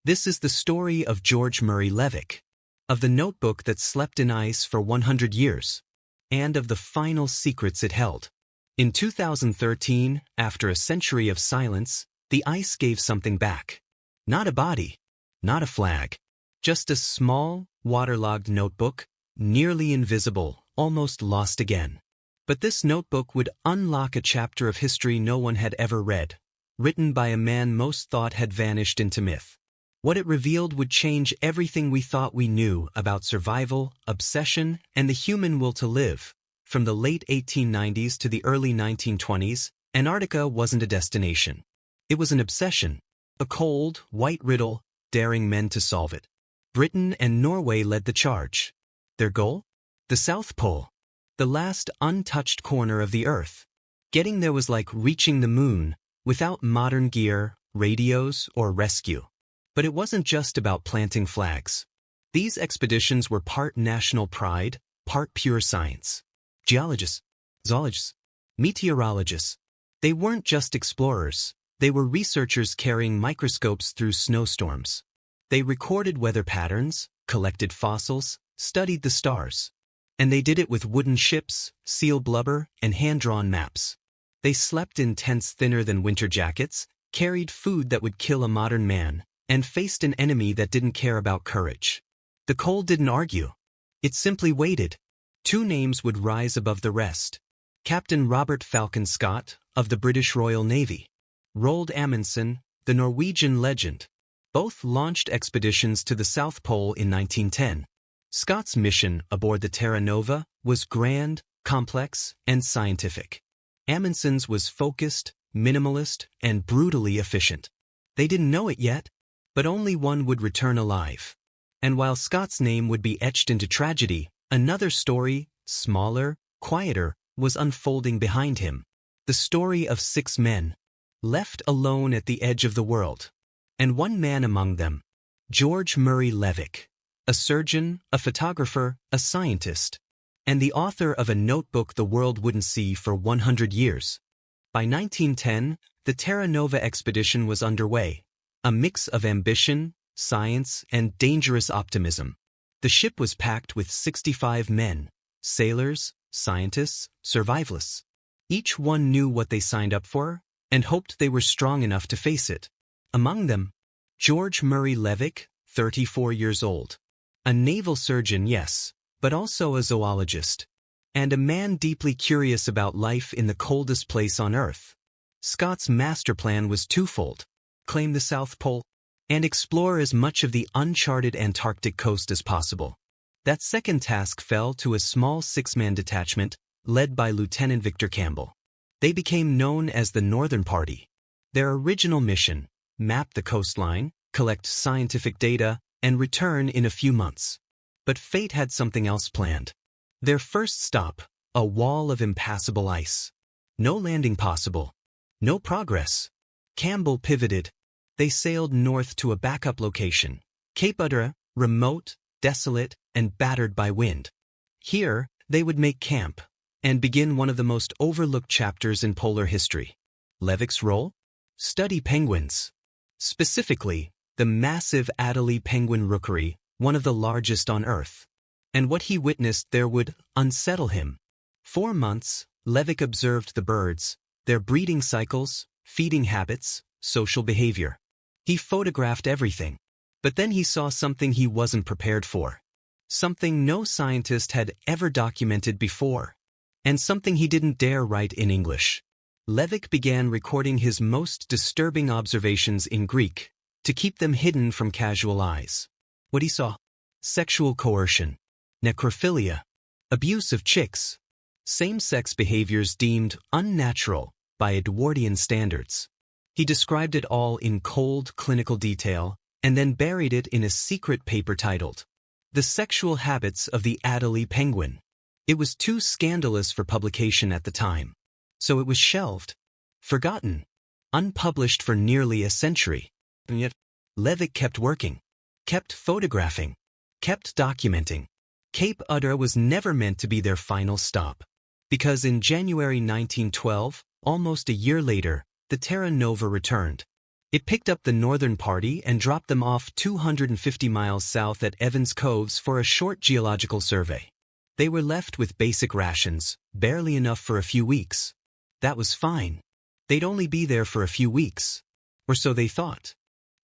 This is the story of George Murray Levick, of the notebook that slept in ice for 100 years, and of the final secrets it held. In 2013, after a century of silence, the ice gave something back. Not a body, not a flag, just a small, waterlogged notebook, nearly invisible, almost lost again. But this notebook would unlock a chapter of history no one had ever read, written by a man most thought had vanished into myth. What it revealed would change everything we thought we knew about survival, obsession, and the human will to live. From the late 1890s to the early 1920s, Antarctica wasn't a destination. It was an obsession, a cold, white riddle, daring men to solve it. Britain and Norway led the charge. Their goal? The South Pole, the last untouched corner of the Earth. Getting there was like reaching the moon, without modern gear, radios, or rescue. But it wasn't just about planting flags. These expeditions were part national pride, part pure science. Geologists, zoologists, meteorologists. They weren't just explorers. They were researchers carrying microscopes through snowstorms. They recorded weather patterns, collected fossils, studied the stars. And they did it with wooden ships, seal blubber, and hand-drawn maps. They slept in tents thinner than winter jackets, carried food that would kill a modern man, and faced an enemy that didn't care about courage. The cold didn't argue. It simply waited. Two names would rise above the rest. Captain Robert Falcon Scott, of the British Royal Navy. Roald Amundsen, the Norwegian legend. Both launched expeditions to the South Pole in 1910. Scott's mission aboard the Terra Nova was grand, complex, and scientific. Amundsen's was focused, minimalist, and brutally efficient. They didn't know it yet, but only one would return alive. And while Scott's name would be etched into tragedy, another story, smaller, quieter, was unfolding behind him. The story of 6 men, left alone at the edge of the world. And one man among them, George Murray Levick, a surgeon, a photographer, a scientist, and the author of a notebook the world wouldn't see for 100 years. By 1910, the Terra Nova expedition was underway. A mix of ambition, science, and dangerous optimism. The ship was packed with 65 men, sailors, scientists, survivalists. Each one knew what they signed up for, and hoped they were strong enough to face it. Among them, George Murray Levick, 34 years old. A naval surgeon, yes, but also a zoologist. And a man deeply curious about life in the coldest place on Earth. Scott's master plan was twofold. Claim the South Pole, and explore as much of the uncharted Antarctic coast as possible. That second task fell to a small 6-man detachment led by Lieutenant Victor Campbell. They became known as the Northern Party. Their original mission, map the coastline, collect scientific data, and return in a few months. But fate had something else planned. Their first stop, a wall of impassable ice. No landing possible. No progress. Campbell pivoted. They sailed north to a backup location, Cape Udra, remote, desolate, and battered by wind. Here, they would make camp and begin one of the most overlooked chapters in polar history. Levick's role? Study penguins. Specifically, the massive Adelie penguin rookery, one of the largest on Earth. And what he witnessed there would unsettle him. 4 months, Levick observed the birds, their breeding cycles, feeding habits, social behavior. He photographed everything. But then he saw something he wasn't prepared for. Something no scientist had ever documented before. And something he didn't dare write in English. Levick began recording his most disturbing observations in Greek, to keep them hidden from casual eyes. What he saw? Sexual coercion, necrophilia, abuse of chicks, same-sex behaviors deemed unnatural by Edwardian standards. He described it all in cold, clinical detail, and then buried it in a secret paper titled, The Sexual Habits of the Adelie Penguin. It was too scandalous for publication at the time, so it was shelved, forgotten, unpublished for nearly a century. And yet, Levick kept working, kept photographing, kept documenting. Cape Udra was never meant to be their final stop, because in January 1912, almost a year later, the Terra Nova returned. It picked up the northern party and dropped them off 250 miles south at Evans Coves for a short geological survey. They were left with basic rations, barely enough for a few weeks. That was fine. They'd only be there for a few weeks. Or so they thought.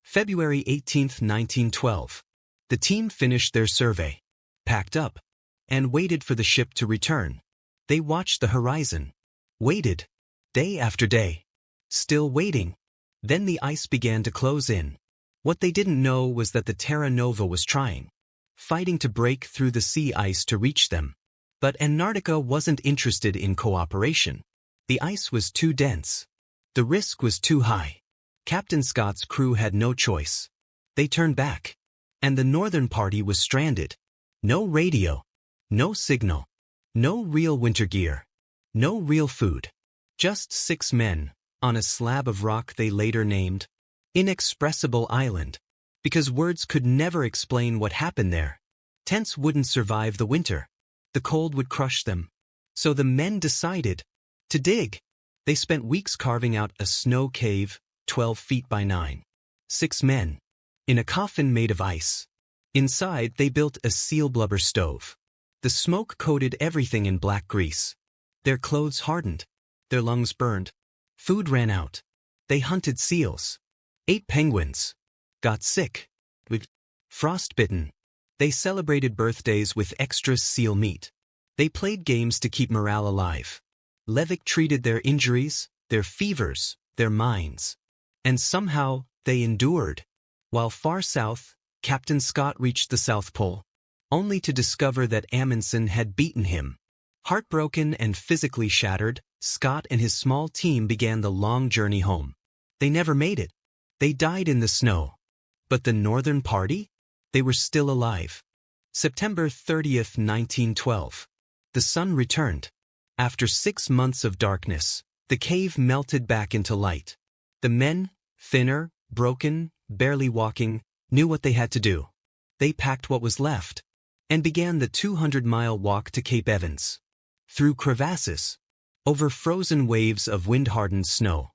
February 18, 1912. The team finished their survey, packed up, and waited for the ship to return. They watched the horizon. Waited. Day after day. Still waiting. Then the ice began to close in. What they didn't know was that the Terra Nova was trying, fighting to break through the sea ice to reach them. But Antarctica wasn't interested in cooperation. The ice was too dense. The risk was too high. Captain Scott's crew had no choice. They turned back. And the northern party was stranded. No radio. No signal. No real winter gear. No real food. Just 6 men, on a slab of rock they later named Inexpressible Island, because words could never explain what happened there. Tents wouldn't survive the winter. The cold would crush them. So the men decided to dig. They spent weeks carving out a snow cave, 12 feet by 9. 6 men. In a coffin made of ice. Inside, they built a seal blubber stove. The smoke coated everything in black grease. Their clothes hardened. Their lungs burned. Food ran out. They hunted seals. Ate penguins. Got sick. Frostbitten. They celebrated birthdays with extra seal meat. They played games to keep morale alive. Levick treated their injuries, their fevers, their minds. And somehow, they endured. While far south, Captain Scott reached the South Pole, only to discover that Amundsen had beaten him. Heartbroken and physically shattered, Scott and his small team began the long journey home. They never made it. They died in the snow. But the Northern Party? They were still alive. September 30th, 1912. The sun returned. After 6 months of darkness, the cave melted back into light. The men, thinner, broken, barely walking, knew what they had to do. They packed what was left and began the 200-mile walk to Cape Evans. Through crevasses, over frozen waves of wind-hardened snow,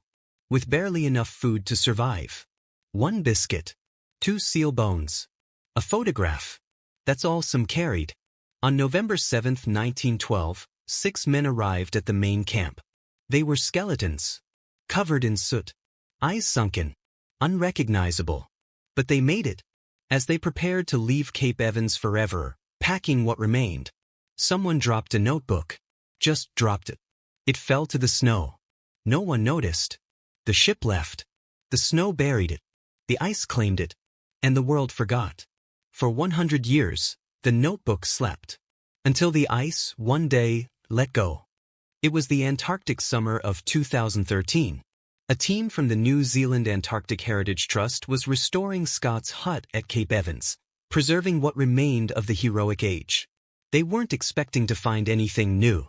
with barely enough food to survive. 1 biscuit, 2 seal bones, a photograph. That's all some carried. On November 7th, 1912, 6 men arrived at the main camp. They were skeletons, covered in soot, eyes sunken, unrecognizable. But they made it. As they prepared to leave Cape Evans forever, packing what remained, someone dropped a notebook. Just dropped it. It fell to the snow. No one noticed. The ship left. The snow buried it. The ice claimed it. And the world forgot. For 100 years, the notebook slept. Until the ice, one day, let go. It was the Antarctic summer of 2013. A team from the New Zealand Antarctic Heritage Trust was restoring Scott's hut at Cape Evans, preserving what remained of the heroic age. They weren't expecting to find anything new.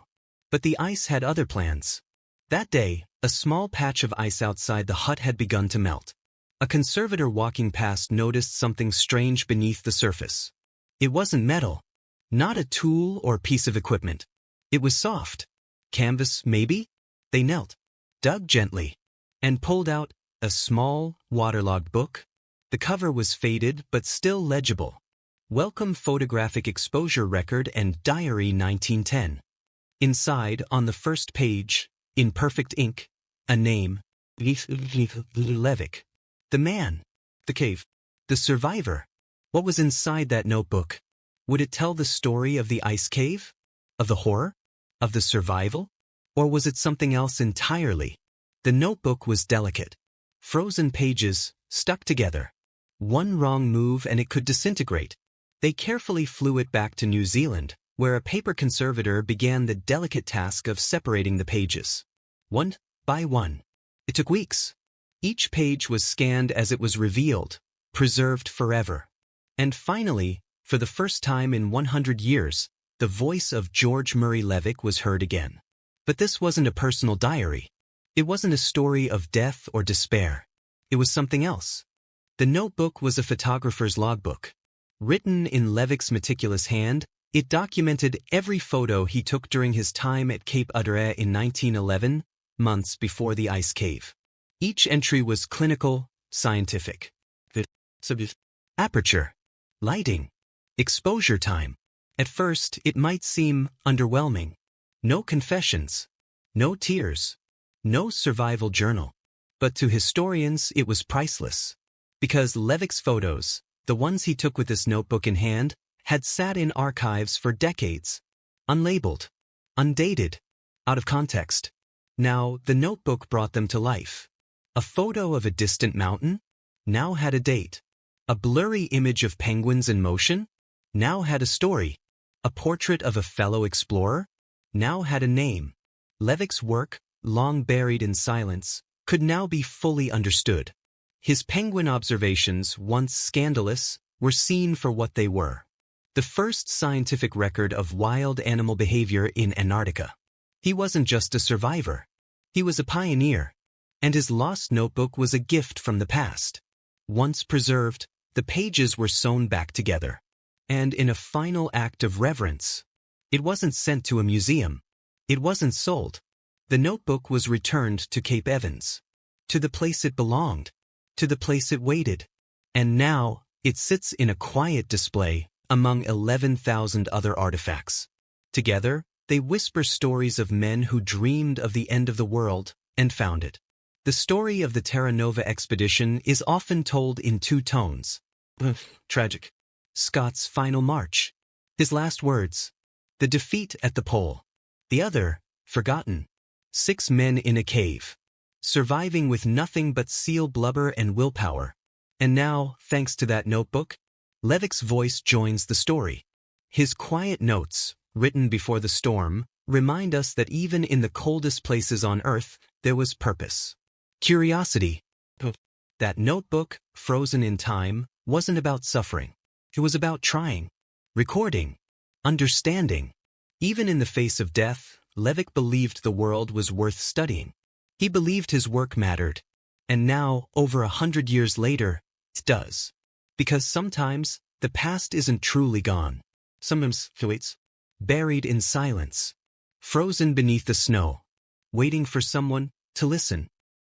But the ice had other plans. That day, a small patch of ice outside the hut had begun to melt. A conservator walking past noticed something strange beneath the surface. It wasn't metal. Not a tool or piece of equipment. It was soft. Canvas, maybe? They knelt, dug gently, and pulled out a small, waterlogged book. The cover was faded but still legible. Welcome Photographic Exposure Record and Diary 1910. Inside, on the first page, in perfect ink, a name, Levick. The man, the cave, the survivor. What was inside that notebook? Would it tell the story of the ice cave? Of the horror? Of the survival? Or was it something else entirely? The notebook was delicate. Frozen pages, stuck together. One wrong move and it could disintegrate. They carefully flew it back to New Zealand, where a paper conservator began the delicate task of separating the pages. One by one. It took weeks. Each page was scanned as it was revealed, preserved forever. And finally, for the first time in 100 years, the voice of George Murray Levick was heard again. But this wasn't a personal diary. It wasn't a story of death or despair. It was something else. The notebook was a photographer's logbook. Written in Levick's meticulous hand, it documented every photo he took during his time at Cape Adare in 1911, months before the ice cave. Each entry was clinical, scientific. Aperture, lighting, exposure time. At first, it might seem underwhelming. No confessions, no tears, no survival journal. But to historians, it was priceless. Because Levick's photos, the ones he took with this notebook in hand, had sat in archives for decades. Unlabeled, undated, out of context. Now, the notebook brought them to life. A photo of a distant mountain now had a date. A blurry image of penguins in motion now had a story. A portrait of a fellow explorer now had a name. Levick's work, long buried in silence, could now be fully understood. His penguin observations, once scandalous, were seen for what they were. The first scientific record of wild animal behavior in Antarctica. He wasn't just a survivor. He was a pioneer. And his lost notebook was a gift from the past. Once preserved, the pages were sewn back together. And in a final act of reverence, it wasn't sent to a museum. It wasn't sold. The notebook was returned to Cape Evans, to the place it belonged, to the place it waited. And now, it sits in a quiet display among 11,000 other artifacts. Together, they whisper stories of men who dreamed of the end of the world and found it. The story of the Terra Nova expedition is often told in two tones. Tragic. Scott's final march. His last words. The defeat at the pole. The other, forgotten. 6 men in a cave. Surviving with nothing but seal blubber and willpower. And now, thanks to that notebook, Levick's voice joins the story. His quiet notes, written before the storm, remind us that even in the coldest places on Earth, there was purpose. Curiosity. That notebook, frozen in time, wasn't about suffering. It was about trying, recording, understanding. Even in the face of death, Levick believed the world was worth studying. He believed his work mattered. And now, over 100 years later, it does. Because sometimes, the past isn't truly gone. Sometimes, it's buried in silence, frozen beneath the snow, waiting for someone to listen.